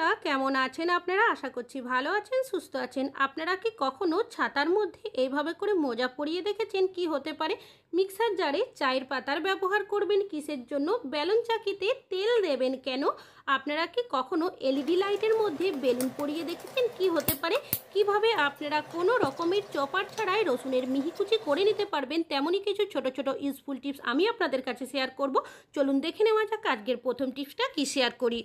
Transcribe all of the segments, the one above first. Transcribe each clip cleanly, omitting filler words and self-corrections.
বন্ধুরা, কেমন আছেন আপনারা? আশা করছি ভালো আছেন, সুস্থ আছেন। আপনারা কি কখনো ছাতার মধ্যে এইভাবে করে মোজা পরিয়ে দেখেছেন? কি হতে পারে? মিক্সার জারে চায়ের পাতার ব্যবহার করবেন কিসের জন্য? বেলুন চাকিতে তেল দেবেন কেন? আপনারা কি কখনো এলইডি লাইটের মধ্যে বেলুন পরিয়ে দেখেছেন? কি হতে পারে? কিভাবে আপনারা কোনো রকমের চপার ছাড়াই রসুনের মিহিকুচি করে নিতে পারবেন, তেমনই কিছু ছোট ছোট ইউজফুল টিপস আমি আপনাদের কাছে শেয়ার করব। চলুন দেখে নেওয়া যাক আজকের প্রথম টিপসটা কি শেয়ার করি।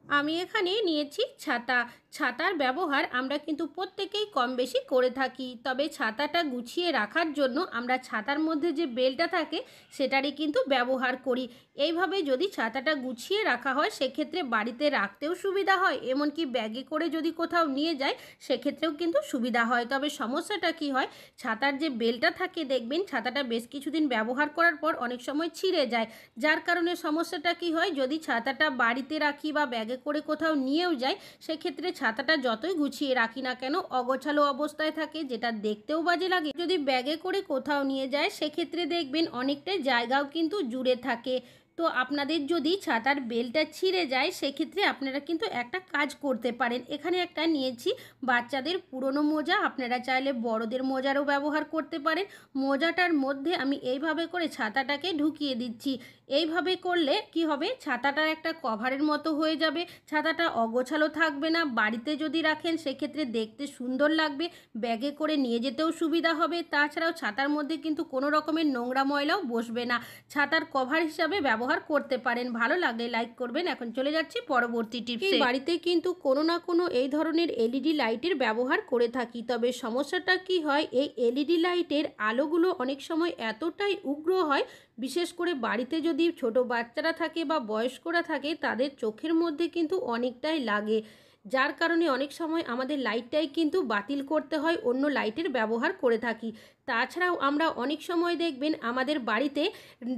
আমি এখানে নিয়েছি ছাতা। ছাতার ব্যবহার আমরা কিন্তু প্রত্যেকেই কম বেশি করে থাকি, তবে ছাতাটা গুছিয়ে রাখার জন্য আমরা ছাতার মধ্যে যে বেলটা থাকে সেটারই কিন্তু ব্যবহার করি। এইভাবে যদি ছাতাটা গুছিয়ে রাখা হয় সেক্ষেত্রে বাড়িতে রাখতেও সুবিধা হয়, এমনকি ব্যাগে করে যদি কোথাও নিয়ে যায় সেক্ষেত্রেও কিন্তু সুবিধা হয়। তবে সমস্যাটা কি হয়, ছাতার যে বেলটা থাকে দেখবেন ছাতাটা বেশ কিছুদিন ব্যবহার করার পর অনেক সময় ছিঁড়ে যায়, যার কারণে সমস্যাটা কি হয়, যদি ছাতাটা বাড়িতে রাখি বা ব্যাগে করে কোথাও নিয়েও যাই সেক্ষেত্রে ছাতাটা যতই গুছিয়ে রাখি না কেন অগোছালো অবস্থায় থাকে, যেটা দেখতেও বাজে লাগে। যদি ব্যাগে করে কোথাও নিয়ে যায় সেক্ষেত্রে দেখবেন অনেকটাই জায়গাও কিন্তু জুড়ে থাকে। তো আপনাদের যদি ছাতার বেলটা ছিঁড়ে যায় সেক্ষেত্রে আপনারা কিন্তু একটা কাজ করতে পারেন। এখানে একটা নিয়েছি বাচ্চাদের পুরনো মোজা, আপনারা চাইলে বড়দের মোজারও ব্যবহার করতে পারেন। মোজাটার মধ্যে আমি এইভাবে করে ছাতাটাকে ঢুকিয়ে দিচ্ছি। এইভাবে করলে কি হবে, ছাতাটার একটা কভারের মতো হয়ে যাবে, ছাতাটা অগোছালো থাকবে না। বাড়িতে যদি রাখেন সেক্ষেত্রে দেখতে সুন্দর লাগবে, ব্যাগে করে নিয়ে যেতেও সুবিধা হবে। তাছাড়াও ছাতার মধ্যে কিন্তু কোনো রকমের নোংরা ময়লাও বসবে না, ছাতার কভার হিসাবে ব্যবহার করতে পারেন। ভালো লাগলে লাইক করবেন। এখন চলে যাচ্ছি পরবর্তী টিপসে। বাড়িতে কিন্তু কোনো না কোনো এই ধরনের এলইডি লাইটের ব্যবহার করে থাকি, তবে সমস্যাটা কি হয়, এই এলইডি লাইটের আলোগুলো অনেক সময় এতটাই উগ্র হয়, বিশেষ করে বাড়িতে যদি ছোট বাচ্চারা থাকে বা বয়স্করা থাকে তাদের চোখের মধ্যে কিন্তু অনেকটাই লাগে, যার কারণে অনেক সময় আমাদের লাইটটাই কিন্তু বাতিল করতে হয়, অন্য লাইটের ব্যবহার করে থাকি। তাছাড়াও আমরা অনেক সময় দেখবেন আমাদের বাড়িতে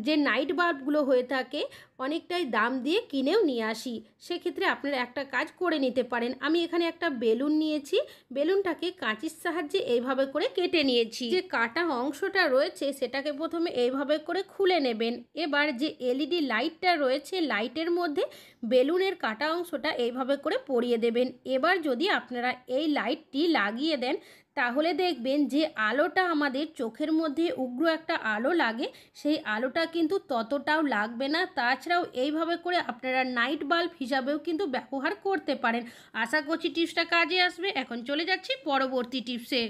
যে নাইট বাল্বগুলো হয়ে থাকে অনেকটাই দাম দিয়ে কিনেও নিয়ে আসি, সেক্ষেত্রে আপনারা একটা কাজ করে নিতে পারেন। আমি এখানে একটা বেলুন নিয়েছি, বেলুনটাকে কাঁচির সাহায্যে এইভাবে করে কেটে নিয়েছি। যে কাটা অংশটা রয়েছে সেটাকে প্রথমে এইভাবে করে খুলে নেবেন। এবার যে এলইডি লাইটটা রয়েছে লাইটের মধ্যে বেলুনের কাটা অংশটা এইভাবে করে পরিয়ে দেবেন। এবার যদি আপনারা এই লাইটটি লাগিয়ে দেন তাহলে দেখবেন যে আলোটা আমাদের চোখের মধ্যে উগ্র একটা আলো লাগে, সেই আলোটা কিন্তু ততটাও লাগবে না। তাছাড়াও এইভাবে করে আপনারা নাইট বাল্ব হিসাবেও কিন্তু ব্যবহার করতে পারেন। আশা করছি টিপসটা কাজে আসবে। এখন চলে যাচ্ছি পরবর্তী টিপসে।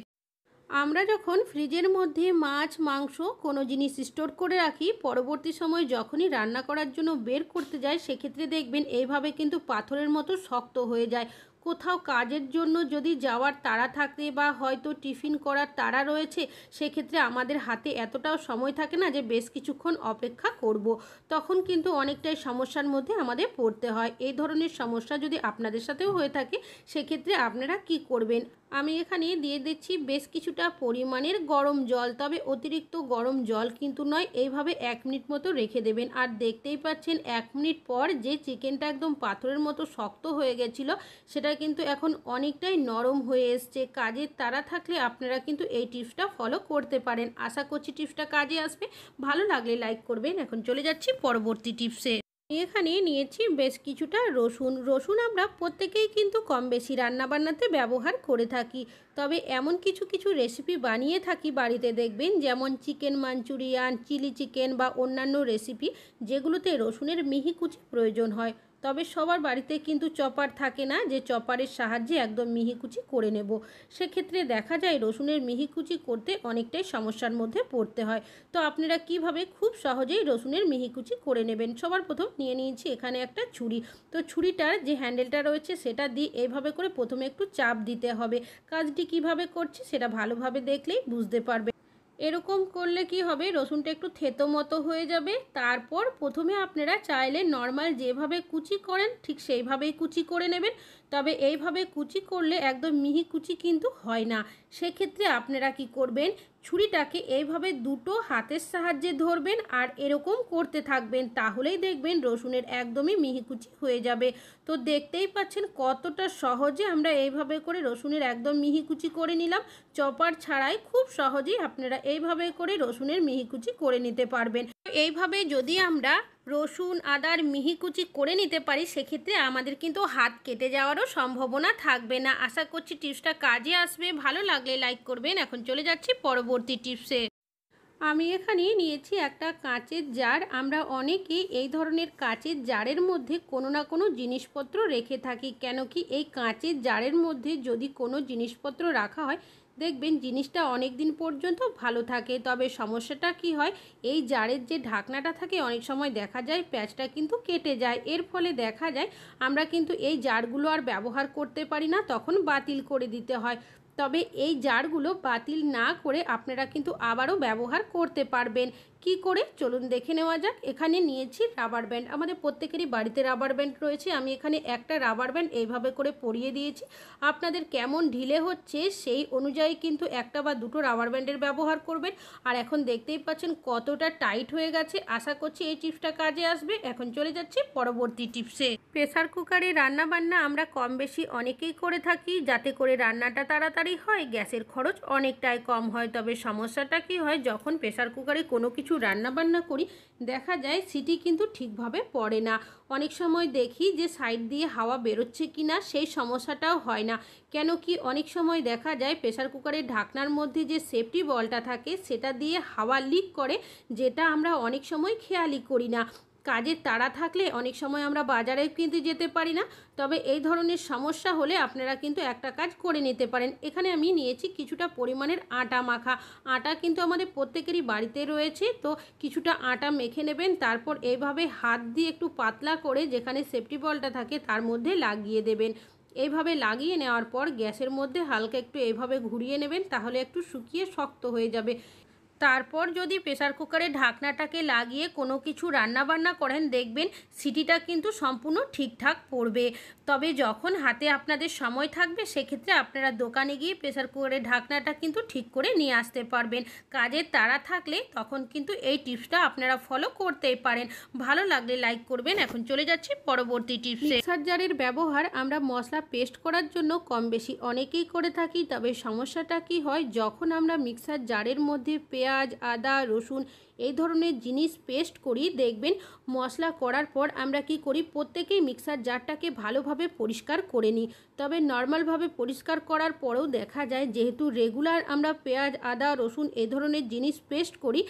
আমরা যখন ফ্রিজের মধ্যে মাছ মাংস কোনো জিনিস স্টোর করে রাখি, পরবর্তী সময় যখনই রান্না করার জন্য বের করতে যাই সেক্ষেত্রে দেখবেন এইভাবে কিন্তু পাথরের মতো শক্ত হয়ে যায়। কোথাও কাজের জন্য যদি যাওয়ার তাড়া থাকে বা হয়তো টিফিন করার তাড়া রয়েছে সেক্ষেত্রে আমাদের হাতে এতটাও সময় থাকে না যে বেশ কিছুক্ষণ অপেক্ষা করব, তখন কিন্তু অনেকটাই সমস্যার মধ্যে আমাদের পড়তে হয়। এই ধরনের সমস্যা যদি আপনাদের সাথেও হয়ে থাকে সেক্ষেত্রে আপনারা কি করবেন, আমি এখানে দিয়ে দিচ্ছি বেশ কিছুটা পরিমাণের গরম জল, তবে অতিরিক্ত গরম জল কিন্তু নয়। এইভাবে 1 মিনিট মতো রেখে দেবেন। আর দেখতেই পাচ্ছেন 1 মিনিট পর যে চিকেনটা একদম পাথরের মতো শক্ত হয়ে গেছিলো সেটা কিন্তু এখন অনেকটাই নরম হয়ে এসছে। কাজের তাড়া থাকলে আপনারা কিন্তু এই টিপসটা ফলো করতে পারেন। আশা করছি টিপসটা কাজে আসবে। ভালো লাগলে লাইক করবেন। এখন চলে যাচ্ছি পরবর্তী টিপসে। এখানে নিয়েছি বেশ কিছুটা রসুন। রসুন আমরা প্রত্যেকেই কিন্তু কম বেশি রান্নাবান্নাতে ব্যবহার করে থাকি, তবে এমন কিছু কিছু রেসিপি বানিয়ে থাকি বাড়িতে দেখবেন, যেমন চিকেন মাঞ্চুরিয়ান, চিলি চিকেন বা অন্যান্য রেসিপি যেগুলোতে রসুনের মিহি কুচি প্রয়োজন হয়। তবে সবার বাড়িতে কিন্তু চপার থাকে না যে চপারের সাহায্যে একদম মিহিকুচি করে নেব, সেক্ষেত্রে দেখা যায় রসুনের মিহিকুচি করতে অনেকটাই সমস্যার মধ্যে পড়তে হয়। তো আপনারা কিভাবে খুব সহজেই রসুনের মিহিকুচি করে নেবেন, সবার প্রথম নিয়ে নিয়েছি এখানে একটা ছুরি। তো ছুরিটার যে হ্যান্ডেলটা রয়েছে সেটা দিয়ে এইভাবে করে প্রথমে একটু চাপ দিতে হবে। কাজটি কিভাবে করছি সেটা ভালোভাবে দেখলেই বুঝতে পারবে। এরকম করলে কি হবে, রসুনটা একটু থেতো মতো হয়ে যাবে। তারপর প্রথমে আপনারা চাইলে নর্মাল যেভাবে কুচি করেন ঠিক সেইভাবেই কুচি করে নেবেন, তবে এইভাবে কুচি করলে একদম মিহি কুচি কিন্তু হয় না। সেক্ষেত্রে আপনারা কি করবেন, ছুরিটাকে এইভাবে দুটো হাতের সাহায্যে ধরবেন আর এরকম করতে থাকবেন, তাহলেই দেখবেন রসুনের একদমই মিহি কুচি হয়ে যাবে। তো দেখতেই পাচ্ছেন কতটা সহজে আমরা এইভাবে করে রসুনের একদম মিহি কুচি করে নিলাম। চপার ছাড়াই খুব সহজেই আপনারা এইভাবে করে রসুনের মিহি কুচি করে নিতে পারবেন। এইভাবে যদি আমরা রসুন আদার মিহি কুচি করে নিতে পারি, সেক্ষেত্রে আমাদের কিন্তু হাত কেটে যাওয়ারও সম্ভাবনা থাকবে না। আশা করছি টিপসটা কাজে আসবে। ভালো লাগলে লাইক করবেন। এখন চলে যাচ্ছি পরবর্তী টিপসে। আমি এখানে নিয়েছি একটা কাঁচের জার। আমরা অনেকেই এই ধরনের কাঁচের জারের মধ্যে কোনো না কোনো জিনিসপত্র রেখে থাকি। কেন কি এই কাঁচের জারের মধ্যে যদি কোনো জিনিসপত্র রাখা হয়, দেখবেন জিনিসটা অনেক দিন পর্যন্ত ভালো থাকে। তবে সমস্যাটা কি হয়, এই জারের যে ঢাকনাটা থাকে অনেক সময় দেখা যায় প্যাঁচটা কিন্তু কেটে যায়। এর ফলে দেখা যায় আমরা কিন্তু এই জারগুলো আর ব্যবহার করতে পারি না, তখন বাতিল করে দিতে হয়। তবে এই জারগুলো বাতিল না করে আপনারা কিন্তু আবারও ব্যবহার করতে পারবেন। কি করে চলুন দেখে নেওয়া যাক। এখানে নিয়েছি রাবার ব্যান্ড। আমাদের প্রত্যেকেরই বাড়িতে রাবার ব্যান্ড রয়েছে। আমি এখানে একটা রাবার ব্যান্ড এইভাবে করে পরিয়ে দিয়েছি। আপনাদের কেমন ঢিলে হচ্ছে সেই অনুযায়ী কিন্তু একটা বা দুটো রাবার ব্যান্ডের ব্যবহার করবেন। আর এখন দেখতেই পাচ্ছেন কতটা টাইট হয়ে গেছে। আশা করছি এই টিপসটা কাজে আসবে। এখন চলে যাচ্ছি পরবর্তী টিপসে। প্রেসার কুকারে রান্না বান্না আমরা কম বেশি অনেকেই করে থাকি, যাতে করে রান্নাটা তাড়াতাড়ি হয়, গ্যাসের খরচ অনেকটাই কম হয়। তবে সমস্যাটা কি হয়, যখন প্রেসার কুকারে কোনো কিছু রান্না বান্না করি, দেখা যায় সিটি কিন্তু ঠিকভাবে পড়ে না। অনেক সময় দেখি যে সাইড দিয়ে হাওয়া বেরোচ্ছে কি না, সেই সমস্যাটাও হয় না। কেন কি অনেক সময় দেখা যায় প্রেসার কুকারের ঢাকনার মধ্যে যে সেফটি বলটা থাকে সেটা দিয়ে হাওয়া লিক করে, যেটা আমরা অনেক সময় খেয়ালই করি না। কাজের তাড়া থাকলে অনেক সময় আমরা বাজারে কিনতে যেতে পারি না। তবে এই ধরনের সমস্যা হলে আপনারা কিন্তু একটা কাজ করে নিতে পারেন। এখানে আমি নিয়েছি কিছুটা পরিমাণের আটা মাখা। আটা কিন্তু আমাদের প্রত্যেকেরই বাড়িতে রয়েছে, তো কিছুটা আটা মেখে নেবেন। তারপর এইভাবে হাত দিয়ে একটু পাতলা করে যেখানে সেফটি বলটা থাকে তার মধ্যে লাগিয়ে দেবেন। এইভাবে লাগিয়ে নেওয়ার পর গ্যাসের মধ্যে হালকা একটু এইভাবে ঘুরিয়ে নেবেন, তাহলে একটু শুকিয়ে শক্ত হয়ে যাবে। তারপর যদি প্রেসার কুকারে ঢাকনাটাকে লাগিয়ে কোনো কিছু রান্না বান্না করেন, দেখবেন সিটিটা কিন্তু সম্পূর্ণ ঠিকঠাক পড়বে। তবে যখন হাতে আপনাদের সময় থাকবে, সেক্ষেত্রে আপনারা দোকানে গিয়ে প্রেসার কুকারের ঢাকনাটা কিন্তু ঠিক করে নিয়ে আসতে পারবেন। কাজের তাড়া থাকলে তখন কিন্তু এই টিপসটা আপনারা ফলো করতেই পারেন। ভালো লাগলে লাইক করবেন। এখন চলে যাচ্ছি পরবর্তী টিপসে। মিক্সার জারের ব্যবহার আমরা মশলা পেস্ট করার জন্য কম বেশি অনেকেই করে থাকি। তবে সমস্যাটা কি হয়, যখন আমরা মিক্সার জারের মধ্যে পেঁয়াজ, আদা, রসুন এই ধরনের জিনিস পেস্ট করি, দেখবেন মশলা করার পর আমরা কি করি, প্রত্যেকেই মিক্সার জারটাকে ভালোভাবে পরিষ্কার করে নিই। তবে নর্মালভাবে পরিষ্কার করার পরেও দেখা যায়, যেহেতু রেগুলার আমরা পেঁয়াজ, আদা, রসুন এই ধরনের জিনিস পেস্ট করি,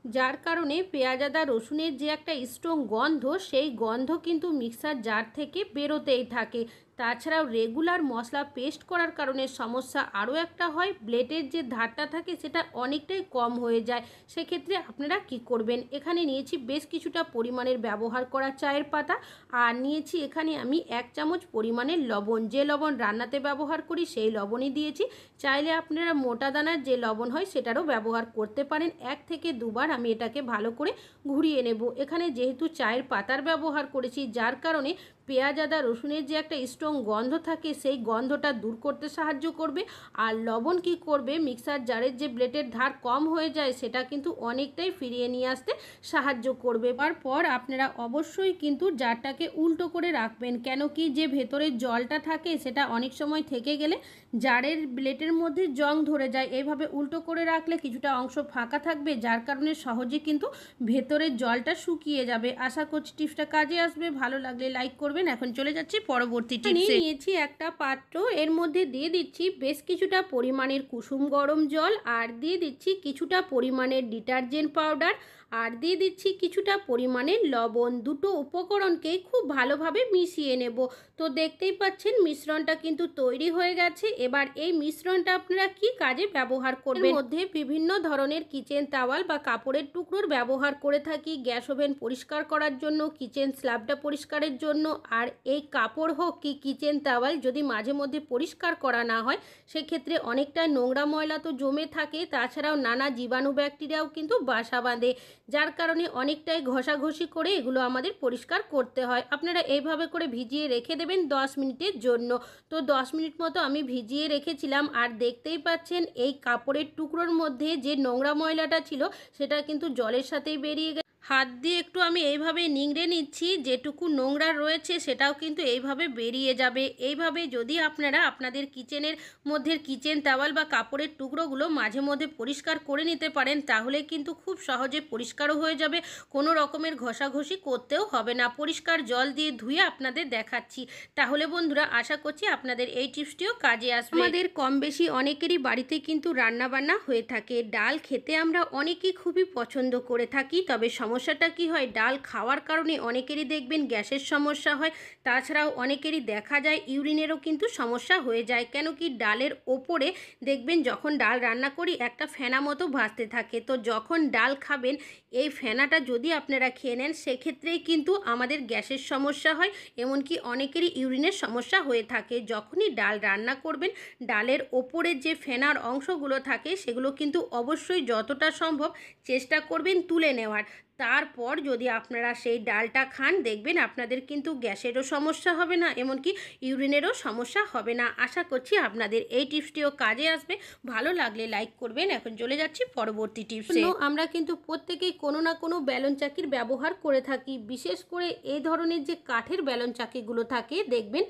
যার কারণে পেঁয়াজ, আদা, রসুনের যে একটা স্ট্রং গন্ধ, সেই গন্ধ কিন্তু মিক্সার জার থেকে বেরোতেই থাকে। তাছাড়াও রেগুলার মশলা পেস্ট করার কারণে সমস্যা আরও একটা হয়, ব্লেডের যে ধারটা থাকে সেটা অনেকটাই কম হয়ে যায়। সেক্ষেত্রে আপনারা কি করবেন, এখানে নিয়েছি বেশ কিছুটা পরিমাণের ব্যবহার করা চায়ের পাতা, আর নিয়েছি এখানে আমি 1 চামচ পরিমাণের লবণ। যে লবণ রান্নাতে ব্যবহার করি সেই লবণই দিয়েছি। চাইলে আপনারা মোটা দানার যে লবণ হয় সেটারও ব্যবহার করতে পারেন। 1 থেকে 2 বার আমি এটাকে ভালো করে ঘুরিয়ে নেব। এখানে যেহেতু চায়ের পাতার ব্যবহার করেছি, যার কারণে পেঁয়াজ, আদা, রসুনের যে একটা স্ট্রং গন্ধ থাকে সেই গন্ধটা দূর করতে সাহায্য করবে। আর লবণ কি করবে, মিক্সার জারের যে ব্লেডের ধার কম হয়ে যায় সেটা কিন্তু অনেকটাই ফিরিয়ে নিয়ে আসতে সাহায্য করবে। তারপর আপনারা অবশ্যই কিন্তু জারটাকে উল্টো করে রাখবেন। কেন কি যে ভেতরের জলটা থাকে সেটা অনেক সময় থেকে গেলে জারের ব্লেডের মধ্যে জং ধরে যায়। এইভাবে উল্টো করে রাখলে কিছুটা অংশ ফাঁকা থাকবে, যার কারণে সহজে কিন্তু ভেতরের জলটা শুকিয়ে যাবে। আশা করছি টিপসটা কাজে আসবে। ভালো লাগলে লাইক করবেন। এখন চলে যাচ্ছি পরবর্তী টিপসে। নিয়েছি একটা পাত্র, এর মধ্যে দিয়ে দিচ্ছি বেশ কিছুটা পরিমাণের কুসুম গরম জল, আর দিয়ে দিচ্ছি কিছুটা পরিমাণের ডিটারজেন্ট পাউডার, আর দিয়ে দিচ্ছি কিছুটা পরিমাণের লবণ। দুটো উপকরণকেই খুব ভালোভাবে মিশিয়ে নেব। তো দেখতেই পাচ্ছেন মিশ্রণটা কিন্তু তৈরি হয়ে গেছে। এবার এই মিশ্রণটা আপনারা কি কাজে ব্যবহার করবেন, এর মধ্যে বিভিন্ন ধরনের কিচেন তাওয়াল বা কাপড়ের টুকরোর ব্যবহার করে থাকি। গ্যাস ওভেন পরিষ্কার করার জন্য, কিচেন স্ল্যাবটা পরিষ্কারের জন্য। আর এই কাপড় হোক কি কিচেন তাওয়াল যদি মাঝে মধ্যে পরিষ্কার করা না হয়, সেক্ষেত্রে অনেকটা নোংরা ময়লা তো জমে থাকে। তাছাড়াও নানা জীবাণু ব্যাকটেরিয়াও কিন্তু বাসা বাঁধে, যার কারণে অনেকটাই ঘষাঘষি করে এগুলো আমাদের পরিষ্কার করতে হয়। আপনারা এইভাবে করে ভিজিয়ে রেখে দেবেন 10 মিনিটের জন্য। তো 10 মিনিট মতো আমি ভিজিয়ে রেখেছিলাম, আর দেখতেই পাচ্ছেন এই কাপড়ের টুকরোর মধ্যে যে নোংরা ময়লাটা ছিল সেটা কিন্তু জলের সাথেই বেরিয়ে গেছে। হাত দিয়ে একটু আমি এইভাবে নিংড়ে নিচ্ছি, যেটুকু নোংরা রয়েছে সেটাও কিন্তু এইভাবে বেরিয়ে যাবে। এইভাবে যদি আপনারা আপনাদের কিচেনের মধ্যে কিচেন টাওয়াল বা কাপড়ের টুকরোগুলো মাঝে মধ্যে পরিষ্কার করে নিতে পারেন, তাহলে কিন্তু খুব সহজে পরিষ্কারও হয়ে যাবে, কোনো রকমের ঘষাঘষি করতেও হবে না। পরিষ্কার জল দিয়ে ধুয়ে আপনাদের দেখাচ্ছি। তাহলে বন্ধুরা, আশা করছি আপনাদের এই টিপসটিও কাজে আসবে। আমাদের কম বেশি অনেকেরই বাড়িতে কিন্তু রান্নাবান্না হয়ে থাকে। ডাল খেতে আমরা অনেকেই খুবই পছন্দ করে থাকি, তবে সমস্যাটা কি হয়, ডাল খাওয়ার কারণে অনেকেরই দেখবেন গ্যাসের সমস্যা হয়। তাছাড়াও অনেকেরই দেখা যায় ইউরিনেরও কিন্তু সমস্যা হয়ে যায়। কেন কি, ডালের ওপরে দেখবেন যখন ডাল রান্না করি একটা ফেনা মতো ভাসতে থাকে। তো যখন ডাল খাবেন এই ফেনাটা যদি আপনারা খেয়ে নেন, সেক্ষেত্রেই কিন্তু আমাদের গ্যাসের সমস্যা হয়, এমনকি অনেকেরই ইউরিনের সমস্যা হয়ে থাকে। যখনই ডাল রান্না করবেন, ডালের ওপরের যে ফেনার অংশগুলো থাকে সেগুলো কিন্তু অবশ্যই যতটা সম্ভব চেষ্টা করবেন তুলে নেওয়ার। তারপর যদি আপনারা সেই ডালটা খান, দেখবেন আপনাদের কিন্তু গ্যাসেরও সমস্যা হবে না, এমনকি ইউরিনেরও সমস্যা হবে না। আশা করছি আপনাদের এই টিপসটিও কাজে আসবে। ভালো লাগলে লাইক করবেন। এখন চলে যাচ্ছি পরবর্তী টিপসে। আমরা কিন্তু প্রত্যেকেই কোনো না কোনো ব্যালন চাকির ব্যবহার করে থাকি। বিশেষ করে এই ধরনের যে কাঠের ব্যালন চাকিগুলো থাকে, দেখবেন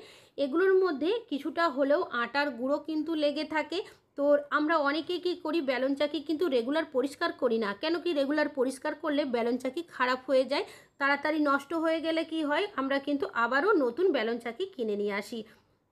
এগুলোর মধ্যে কিছুটা হলেও আটার গুঁড়ো কিন্তু লেগে থাকে। তো আমরা অনেকেই কী করি, ব্যালন চাকি কিন্তু রেগুলার পরিষ্কার করি না। কেন কি, রেগুলার পরিষ্কার করলে ব্যালন চাকি খারাপ হয়ে যায়, তাড়াতাড়ি নষ্ট হয়ে গেলে কি হয়, আমরা কিন্তু আবারও নতুন ব্যালন চাকি কিনে নিয়ে আসি।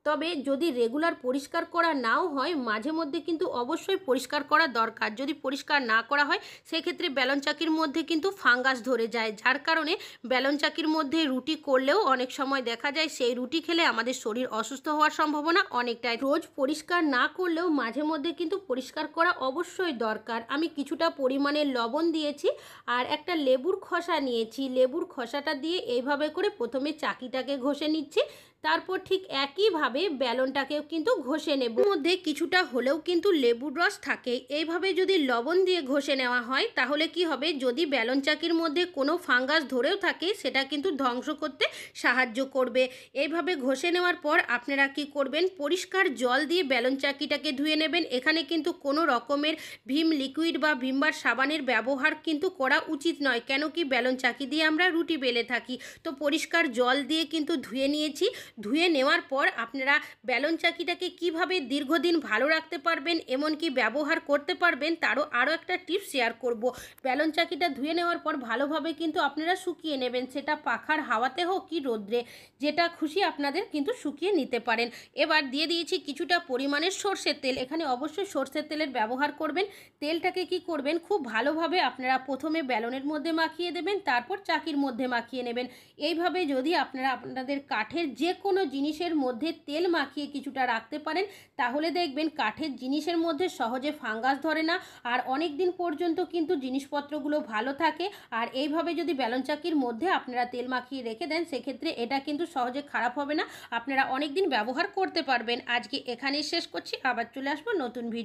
তবে যদি রেগুলার পরিষ্কার করা নাও হয়, মাঝে মধ্যে কিন্তু অবশ্যই পরিষ্কার করা দরকার। যদি পরিষ্কার না করা হয়, সেক্ষেত্রে ব্যালন চাকির মধ্যে কিন্তু ফাঙ্গাস ধরে যায়, যার কারণে ব্যালন চাকির মধ্যে রুটি করলেও অনেক সময় দেখা যায় সেই রুটি খেলে আমাদের শরীর অসুস্থ হওয়ার সম্ভাবনা অনেকটাই। রোজ পরিষ্কার না করলেও মাঝে মধ্যে কিন্তু পরিষ্কার করা অবশ্যই দরকার। আমি কিছুটা পরিমাণে লবণ দিয়েছি আর একটা লেবুর খোসা নিয়েছি। লেবুর খোসাটা দিয়ে এইভাবে করে প্রথমে চাকিটাকে ঘষে নিচ্ছি, তারপর ঠিক একইভাবে ব্যালনটাকেও কিন্তু ঘষে নেব। এর মধ্যে কিছুটা হলেও কিন্তু লেবুর রস থাকে। এইভাবে যদি লবণ দিয়ে ঘষে নেওয়া হয়, তাহলে কি হবে, যদি ব্যালন চাকির মধ্যে কোনো ফাঙ্গাস ধরেও থাকে সেটা কিন্তু ধ্বংস করতে সাহায্য করবে। এইভাবে ঘষে নেওয়ার পর আপনারা কি করবেন, পরিষ্কার জল দিয়ে ব্যালন চাকিটাকে ধুয়ে নেবেন। এখানে কিন্তু কোনো রকমের ভিম লিকুইড বা ভিমবার সাবানের ব্যবহার কিন্তু করা উচিত নয়। কেন কি, ব্যালন চাকি দিয়ে আমরা রুটি বেলে থাকি। তো পরিষ্কার জল দিয়ে কিন্তু ধুয়ে নিয়েছি। ধুয়ে নেওয়ার পর আপনারা ব্যালন চাকিটাকে কিভাবে দীর্ঘদিন ভালো রাখতে পারবেন, এমনকি ব্যবহার করতে পারবেন, আরও একটা টিপস শেয়ার করব। ব্যালন চাকিটা ধুয়ে নেওয়ার পর ভালোভাবে কিন্তু আপনারা শুকিয়ে নেবেন, সেটা পাখার হাওয়াতে হোক কি রোদ্রে, যেটা খুশি আপনাদের কিন্তু শুকিয়ে নিতে পারেন। এবার দিয়ে দিয়েছি কিছুটা পরিমাণের সর্ষের তেল। এখানে অবশ্যই সর্ষের তেলের ব্যবহার করবেন। তেলটাকে কি করবেন, খুব ভালোভাবে আপনারা প্রথমে ব্যালনের মধ্যে মাখিয়ে দেবেন, তারপর চাকির মধ্যে মাখিয়ে নেবেন। এইভাবে যদি আপনারা আপনাদের কাঠের যে কোনো জিনিসের মধ্যে তেল মাখিয়ে কিছুটা রাখতে পারেন, তাহলে দেখবেন কাঠের জিনিসের মধ্যে সহজে ফাঙ্গাস ধরে না, আর অনেক দিন পর্যন্ত কিন্তু জিনিসপত্রগুলো ভালো থাকে। আর এইভাবে যদি ব্যালন চাকির মধ্যে আপনারা তেল মাখিয়ে রেখে দেন, সেক্ষেত্রে এটা কিন্তু সহজে খারাপ হবে না, আপনারা অনেক দিন ব্যবহার করতে পারবেন। আজকে এখানেই শেষ করছি, আবার চলে আসবো নতুন ভিডিও।